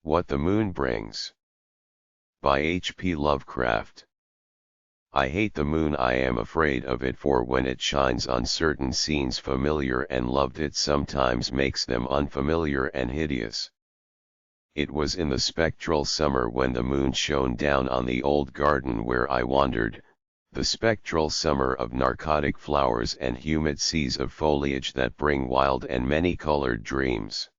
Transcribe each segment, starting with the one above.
What the Moon Brings. By H.P. Lovecraft. I hate the moon, I am afraid of it, for when it shines on certain scenes familiar and loved, it sometimes makes them unfamiliar and hideous. It was in the spectral summer when the moon shone down on the old garden where I wandered, the spectral summer of narcotic flowers and humid seas of foliage that bring wild and many-colored dreams.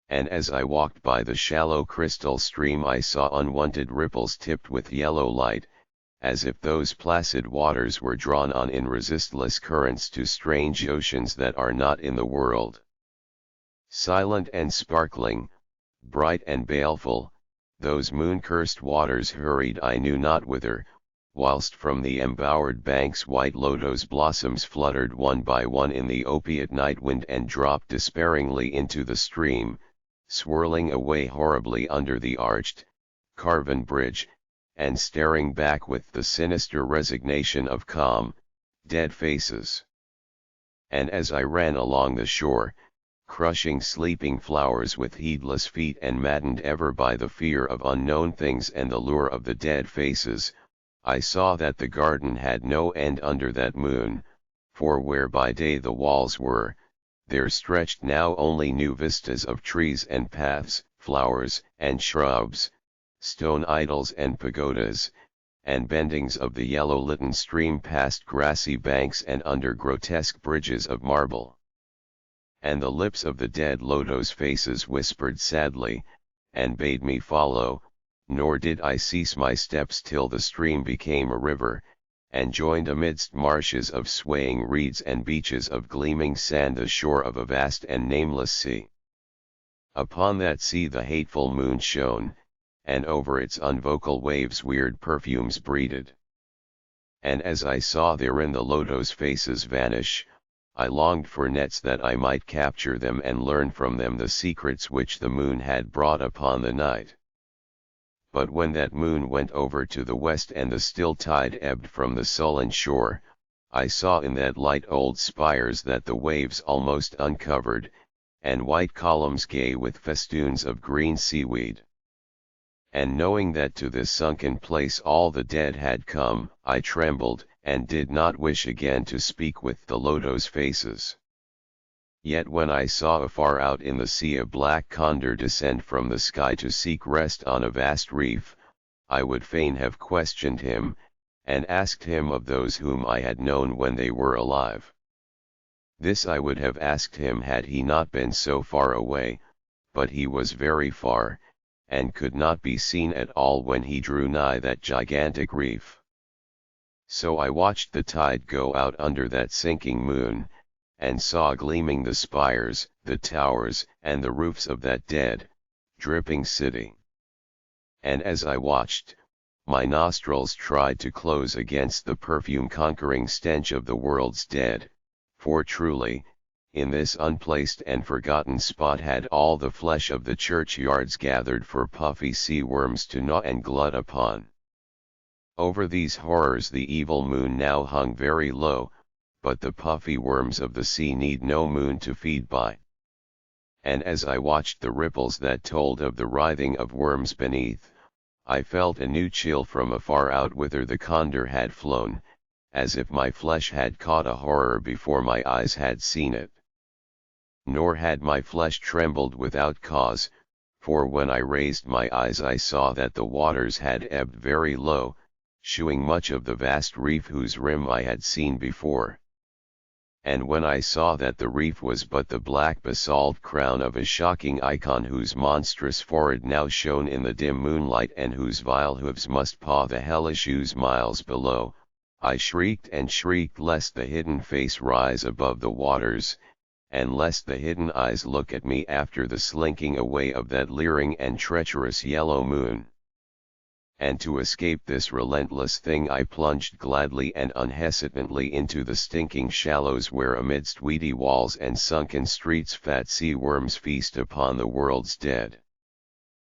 And as I walked by the shallow crystal stream, I saw unwanted ripples tipped with yellow light, as if those placid waters were drawn on in resistless currents to strange oceans that are not in the world. Silent and sparkling, bright and baleful, those moon-cursed waters hurried I knew not whither, whilst from the embowered banks white lotus blossoms fluttered one by one in the opiate night wind and dropped despairingly into the stream, swirling away horribly under the arched, carven bridge, and staring back with the sinister resignation of calm, dead faces. And as I ran along the shore, crushing sleeping flowers with heedless feet and maddened ever by the fear of unknown things and the lure of the dead faces, I saw that the garden had no end under that moon, for where by day the walls were, there stretched now only new vistas of trees and paths, flowers and shrubs, stone idols and pagodas, and bendings of the yellow-litten stream past grassy banks and under grotesque bridges of marble. And the lips of the dead lotos faces whispered sadly, and bade me follow, nor did I cease my steps till the stream became a river, and joined amidst marshes of swaying reeds and beaches of gleaming sand the shore of a vast and nameless sea. Upon that sea the hateful moon shone, and over its unvocal waves weird perfumes breathed. And as I saw therein the lotos faces vanish, I longed for nets that I might capture them and learn from them the secrets which the moon had brought upon the night. But when that moon went over to the west and the still tide ebbed from the sullen shore, I saw in that light old spires that the waves almost uncovered, and white columns gay with festoons of green seaweed. And knowing that to this sunken place all the dead had come, I trembled, and did not wish again to speak with the lotos faces. Yet when I saw afar out in the sea a black condor descend from the sky to seek rest on a vast reef, I would fain have questioned him, and asked him of those whom I had known when they were alive. This I would have asked him had he not been so far away, but he was very far, and could not be seen at all when he drew nigh that gigantic reef. So I watched the tide go out under that sinking moon, and saw gleaming the spires, the towers, and the roofs of that dead, dripping city. And as I watched, my nostrils tried to close against the perfume-conquering stench of the world's dead, for truly, in this unplaced and forgotten spot had all the flesh of the churchyards gathered for puffy sea worms to gnaw and glut upon. Over these horrors the evil moon now hung very low, but the puffy worms of the sea need no moon to feed by. And as I watched the ripples that told of the writhing of worms beneath, I felt a new chill from afar out whither the condor had flown, as if my flesh had caught a horror before my eyes had seen it. Nor had my flesh trembled without cause, for when I raised my eyes I saw that the waters had ebbed very low, shewing much of the vast reef whose rim I had seen before. And when I saw that the reef was but the black basalt crown of a shocking icon whose monstrous forehead now shone in the dim moonlight and whose vile hoofs must paw the hellish ooze miles below, I shrieked and shrieked lest the hidden face rise above the waters, and lest the hidden eyes look at me after the slinking away of that leering and treacherous yellow moon. And to escape this relentless thing I plunged gladly and unhesitantly into the stinking shallows where amidst weedy walls and sunken streets fat sea worms feast upon the world's dead.